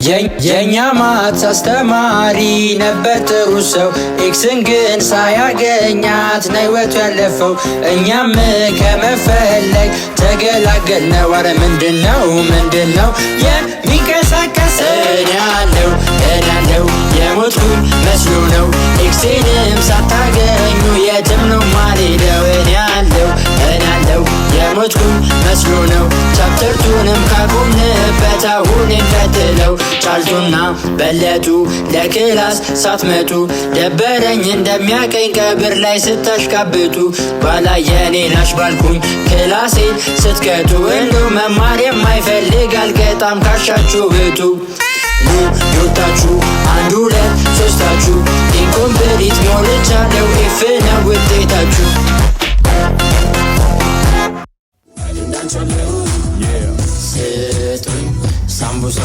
የኛ ማት አስተማሪ ነበር ጥሩ ሰው ኤክስን ግን ሳያገኛት ነው ሕይወቱ ያለፈው። እኛም ከመፈለግ ተገላገልነው። አረ ምንድነው የሚንቀሳቀስ እኔ ያለው የሞትኩ መስሎ ነው። ኤክሴንም ሳታገኙ የትም ነው ማልሄደው። እኔ ያለው የሞትኩ መስሎ ነው። ቻፕተርቱንም ካቆምንበት አሁን እንቀጥለው። ጫልቱና በለጡ ለክላስ ሳትመጡ ደበረኝ እንደሚያቀኝ ቀብር ላይ ስታሽቃብጡ ባላ የኔ ናሽ ባልኩኝ ክላሴ ስትቀጡ እንዶ መማር የማይፈልግ አልቀጣም ካሻችሁ ብቱ ኑ ዮታችሁ አንድ ሁለት ሶስታችሁ ኢንኮምፕሊት ሞልቻለሁ ኢፍ ነው ውጤታችሁ። ስጡኝ ሳምቡሳ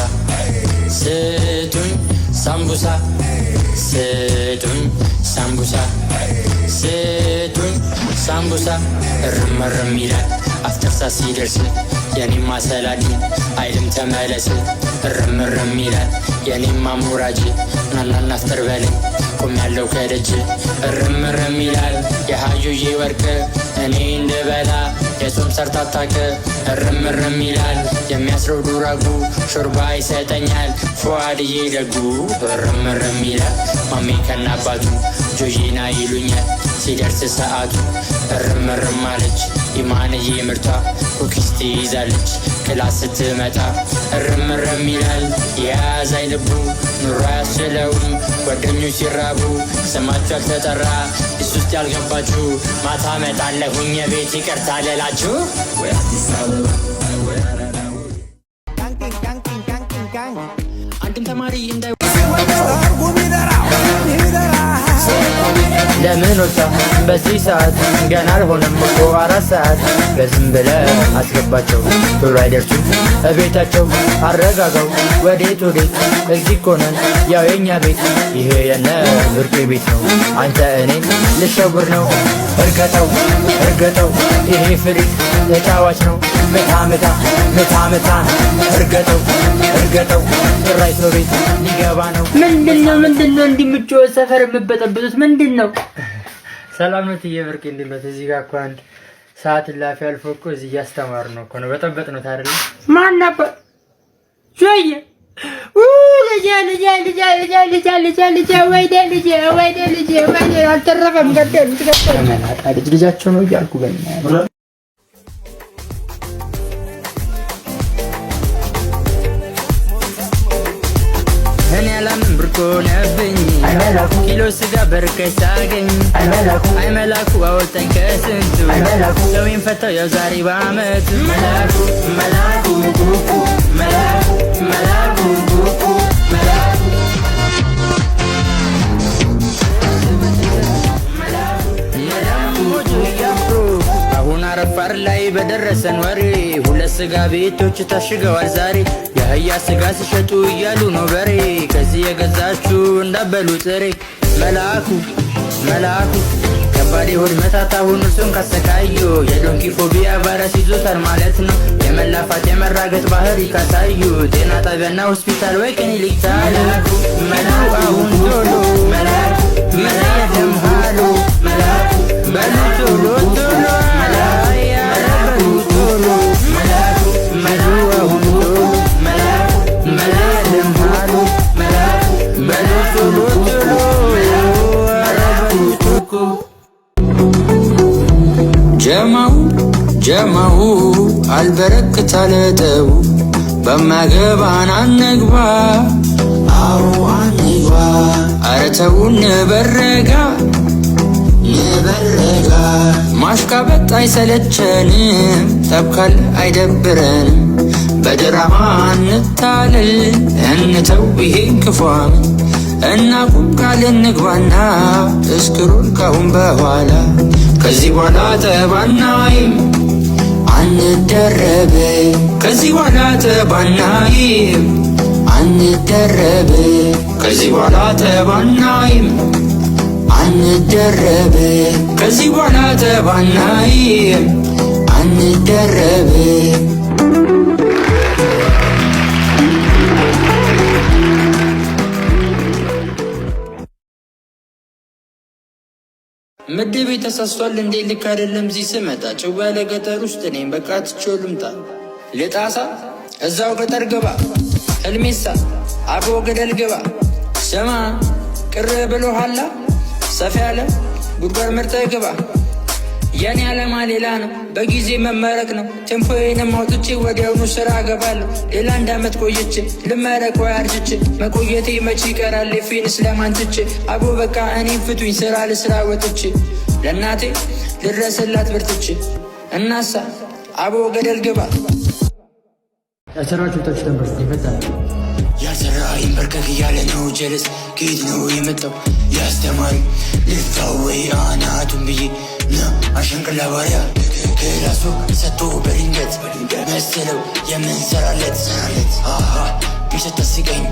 ስጡኝ ሳምቡሳ ስጡኝ ሳምቡሳ ስጡኝ ሳምቡሳ እርመርም ይላል አፍተርሳ ሲደርስ የኔማ ሰላዲ አይልም ተመለስ። እርምርም ይላል የኔማ ሙራጅ ናናና አፍጠር በለኝ ቆም ያለው ከደጅ። እርምርም ይላል የሃዩዬ ወርቅ እኔ እንድበላ የጾም ሰርታታከ። እርምርም ይላል የሚያስረው ዱራጉ ሾርባ ይሰጠኛል ፏድዬ ደጉ። እርምርም ይላል ማሜ ከናባቱ ጆዬና ይሉኛል ሲደርስ ሰዓቱ። እርምርም አለች ኢማንዬ ምርቷ ኩኪስ ትይዛለች ክላስ ስትመጣ። እርምርም ይላል የያዛኝ ልቡ ኑሮ አያስችለውም ጓደኞች ሲራቡ ስማችሁ ያልተጠራ እሱ ውስጥ ያልገባችሁ ማታ መጣለሁኝ የቤት ይቅርታ ልላችሁ። አንድም ተማሪ እንዳይ ለምን ወጣ በዚህ ሰዓት ገና አልሆነም እኮ 4 ሰዓት። በዝም ብለህ አስገባቸው ቶሎ አይደርሱም እቤታቸው። አረጋጋው ወዴት እዚህ እኮ ነን ያው የኛ ቤት። ይሄ የነ ብርቄ ቤት ነው አንተ እኔን ልሸውር ነው። እርገጠው ይሄ ፍሪክ ተጫዋች ነው። ምታ እርገጠው ራይ ሰው ቤት ሊገባ ነው። ምንድነው እንዲምጮህ ሰፈር የምበጠብጡት ምንድነው? ሰላም ነው ትየብርቅ እንድነት እዚህ ጋር እኮ አንድ ሰዓት ላፊ አልፎ እኮ እዚህ እያስተማር ነው እኮ ነው በጠበጥ ነው ታረለ ማን ነበር ጆዬ ወይኔ አልተረፈም ገደል ልጃቸው ነው እያልኩ በእናትህ እኔ አላምን ብርኮ ነብኝ ኪሎ ስጋ በርካሽ ሳገኝ አይመላኩ አወጣኝ ከስንቱ ሰውዬን ፈታው ያው ዛሬ በአመቱ። መላኩ አሁን አረፋር ላይ በደረሰን ወሬ 2 ስጋ ቤቶች ታሽገዋል ዛሬ። የአህያ ስጋ ሲሸጡ እያሉ ነው በሬ ከዚህ የገዛችሁ እንዳበሉ ጥሬ። መላኩ ከባድ ሆድ መታት አሁን እርሱን ካሰቃዩ የዶንኪ ፎቢያ ቫይረስ ይዞታል ማለት ነው። የመላፋት የመራገጥ ባህሪ ካሳዩ ጤና ጣቢያና ሆስፒታል ወይ ክሊኒክ ታላኩ። መላኩ አሁን ቶሎ የለም ሃሎ በሉ ቶሎ ጀማው አልበረክት አለጠው በማገባን አንግባ አረ ተው ንበረጋ ማሽቃበጥ አይሰለቸንም ጠብካል አይደብረንም። በድራማ እንታለል እንተው ይሄን ክፏን እናቁም ቃል እንግባና እስክሩን ካሁን በኋላ። ከዚህ በኋላ ተባናይም አንደረብ ከዚህ በኋላ ተባናይም አንደረብ ከዚህ በኋላ ተባናይም አንደረብ ከዚህ በኋላ ተባናይም አንደረብ ምድቤ ተሳስቷል እንዴ ልክ አይደለም እዚህ ስመጣ ጭው ያለ ገጠር ውስጥ እኔም በቃ ትቼው ልምጣ ልጣሳ እዛው ገጠር ግባ ህልሜሳ አቦ ገደል ግባ ስማ ቅር ብሎሃላ ሰፋ ያለ ጉድጓድ መርጠህ ግባ የኔ ዓላማ ሌላ ነው በጊዜ መመረቅ ነው ቴምፖዬንም አውጥቼ ወዲያውኑ ስራ እገባለሁ ሌላ 1 ዓመት ቆይቼ ልመረቅ ወይ አርጅቼ መቆየቴ መቼ ይቀራል ፊን ስለማንትቼ አቦ በቃ እኔም ፍቱኝ ስራ ልስራ ወጥቼ ለእናቴ ልድረስላት በርትቼ እናሳ አቦ ገደል ግባ ያሰራችሁ ታች ተንበርክ ይፈታል ያሰራ ይንበርከክ እያለ ነው ጀለስ ከየት ነው የመጣው ያስተማሪ ልፋው ወይ አናቱን ብዬ ና አሸንቅላ ባሪያ ከራሱ ሰጥቶ በድንገት መሰለው የምንሰራለት ሚሰት ታስቀኝ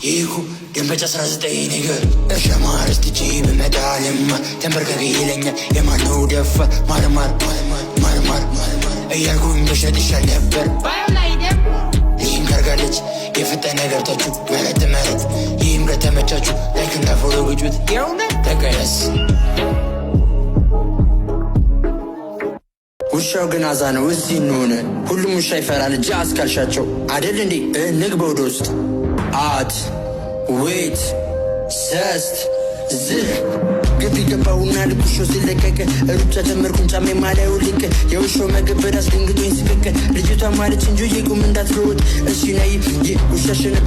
ይሁ ደንበጫ 19 ነገር እርሻማ ረስትቼ በመጣ ለማ ተንበርከክ ይለኛል የማነው ደፋ ማርማር እያልኩኝ በሸጥሻል ነበር ይህም ካርጋለች የፈጠነ ገብታችሁ መረት ይህም ከተመቻችሁ ላይክ እና ፎሎ ግጩት የእውነት ተቀደስ ውሻው ግን አዛ ነው እዚህ እንሆነ ሁሉም ውሻ ይፈራል እጅ አስካልሻቸው አደል እንዴ ንግባ ወደ ውስጥ አት ዌት ሰስት ዝህ ግቢ ገባውና ልኩሾ ሲለቀቅ ሩጫ ጀመርኩን ጫሜ ማላዩ ልቅ የውሾ ምግብ አስደንግጦኝ ስቅቅ ልጅቷ ማለች እንጆ የቁም እንዳትሮጥ እሺ ነይ ውሻሽንም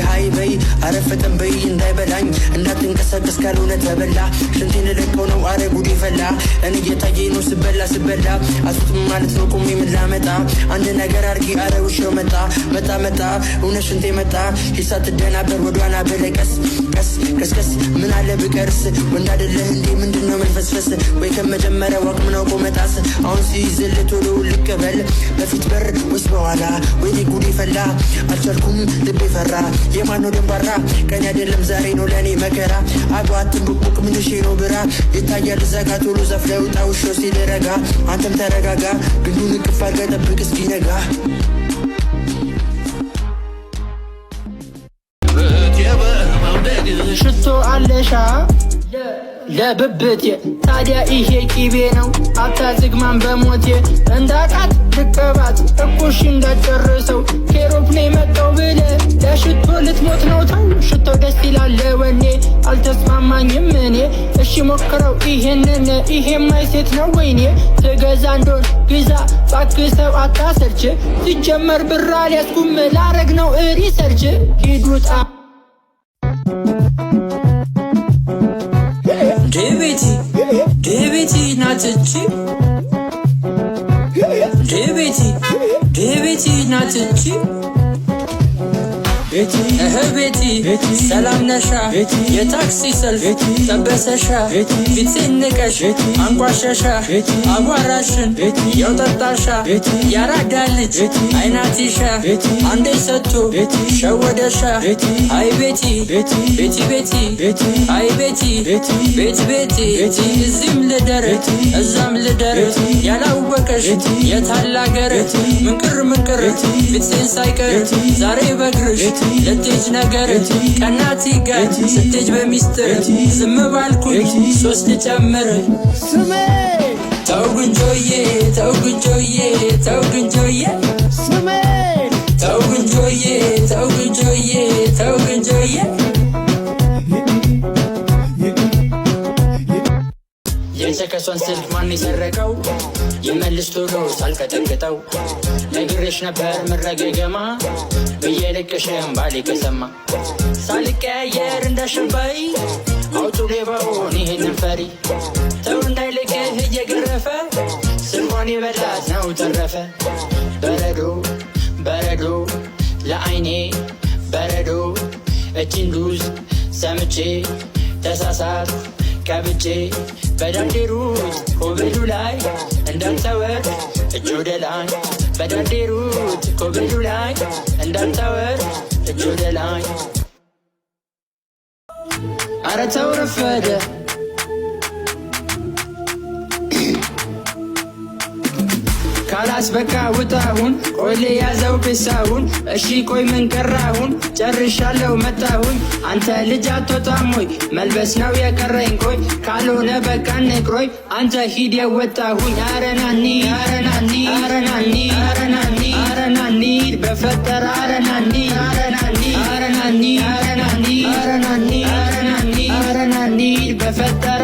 ሃይ በይ አረፈጠን በይ እንዳይበላኝ እንዳትንቀሳቀስ ካልሆነ ተበላ ሽንቴን ለቀው ነው አረ ጉድ ይፈላ እኔ እየታየኝ ነው ስበላ አሱጥም ማለት ነው ቁሜ ምን ላመጣ አንድ ነገር አርጊ አረ ውሻው መጣ እውነት ሽንቴ መጣ ሂሳብ ትደናበር ወዷና በለቀስ ቀስ ምን አለ ብቀርስ ወንድ አይደለህ እንዴ ምንድነው መልፈስፈስ ወይ ከመጀመሪያው አቅም ነው ቆመጣስ አሁን ሲይዝል ቶሎ ልቀበል በፊት በር ወይስ በኋላ ወይ ጉድ ይፈላ አልቻልኩም ልቤ ፈራ የማነው ደንባራ ቀን አይደለም ዛሬ ነው ለኔ መከራ አጓትን ቡቁቅ ምንሽ ነው ብራ ይታያል ዘጋ ቶሎ ዘፍለው ጣውሾ ሲደረጋ አንተም ተረጋጋ ግንዱን ቅፍ አድርገህ ጠብቅ እስኪነጋ ሽቶ አለሻ ለብብቴ ታዲያ ይሄ ቂቤ ነው አታዝግማን በሞቴ እንዳቃት ልቀባት እኩሽ እንዳጨርሰው ኬሮፕኔ መጣው ብለ ለሽቶ ልትሞት ነው ተው ሽቶ ደስ ይላል ለወኔ አልተስማማኝም እኔ እሺ ሞክረው ይሄንን ይሄማይ ሴት ነው ወይኔ ትገዛ እንደሆን ግዛ ባክሰው አታሰርች ሲጀመር ብራ ሊያስኩም ላረግ ነው ሪሰርች ሂዱጣ ዴቤቲ ናትቺ ዴቤቲ ናትቺ ቤቲ ሰላም ነሻ የታክሲ ሰልፍ ጠበሰሻ ፊትሴን ንቀሽ አንቋሸሻ አቧራሽን ያውጠጣሻ ያራዳ ልጅ አይናቲሻ አንዴ ሰጥቶ ሸወደሻ አይ ቤቲ አይ ቤቲ እዚህም ልደር እዛም ልደር ያላወቀሽ የታላገር ምንቅር ፊትሴን ሳይቀር ዛሬ በግርሽ ለቴጅ ነገር ቀናቲ ጋር ስትጅ በሚስጥር ዝም ባልኩኝ 3 ልጨምር ስሜ ተው ጉንጆዬ ስሜ ተው ጉንጆዬ የሰከሷን ስልክ ማን የሰረቀው ይመልስ ቶሎ ሳልቀጠቅጠው ነግሬሽ ነበር ምረገገማ ብዬ ልቅሽም ባሌ ከሰማ ሳልቀያየር እንዳሸባይ አውጡ ሌባውን ይሄንን ፈሪ ተው እንዳይልቅህ እየገረፈ ስልኳን የበላት ነው ተረፈ በረዶ ለአይኔ በረዶ እችን ዱዝ ሰምቼ ተሳሳት ቀብቼ በዳንዴሩት ኮብሉ ላይ እንዳልተወር እጅ ወደ ላይ በዳንዴሩት ኮብሉ ላይ እንዳልተወር እጅ ወደ ላይ አረ ተው ረፈደ ካላስ በቃ ውጣሁን ቆይ ልያዘው ፒሳውን እሺ ቆይ ምን ቀራሁን ጨርሻለሁ መጣሁኝ አንተ ልጅ አትወጣም ወይ መልበስ ነው የቀረኝ ቆይ ካልሆነ በቃ ንቅሮይ አንተ ሂድ የወጣሁኝ አረናኒ አረናኒ አረናኒ አረናኒ አረናኒ በፈጠረ አረናኒ አረናኒ አረናኒ አረናኒ አረናኒ አረናኒ አረናኒ በፈጠረ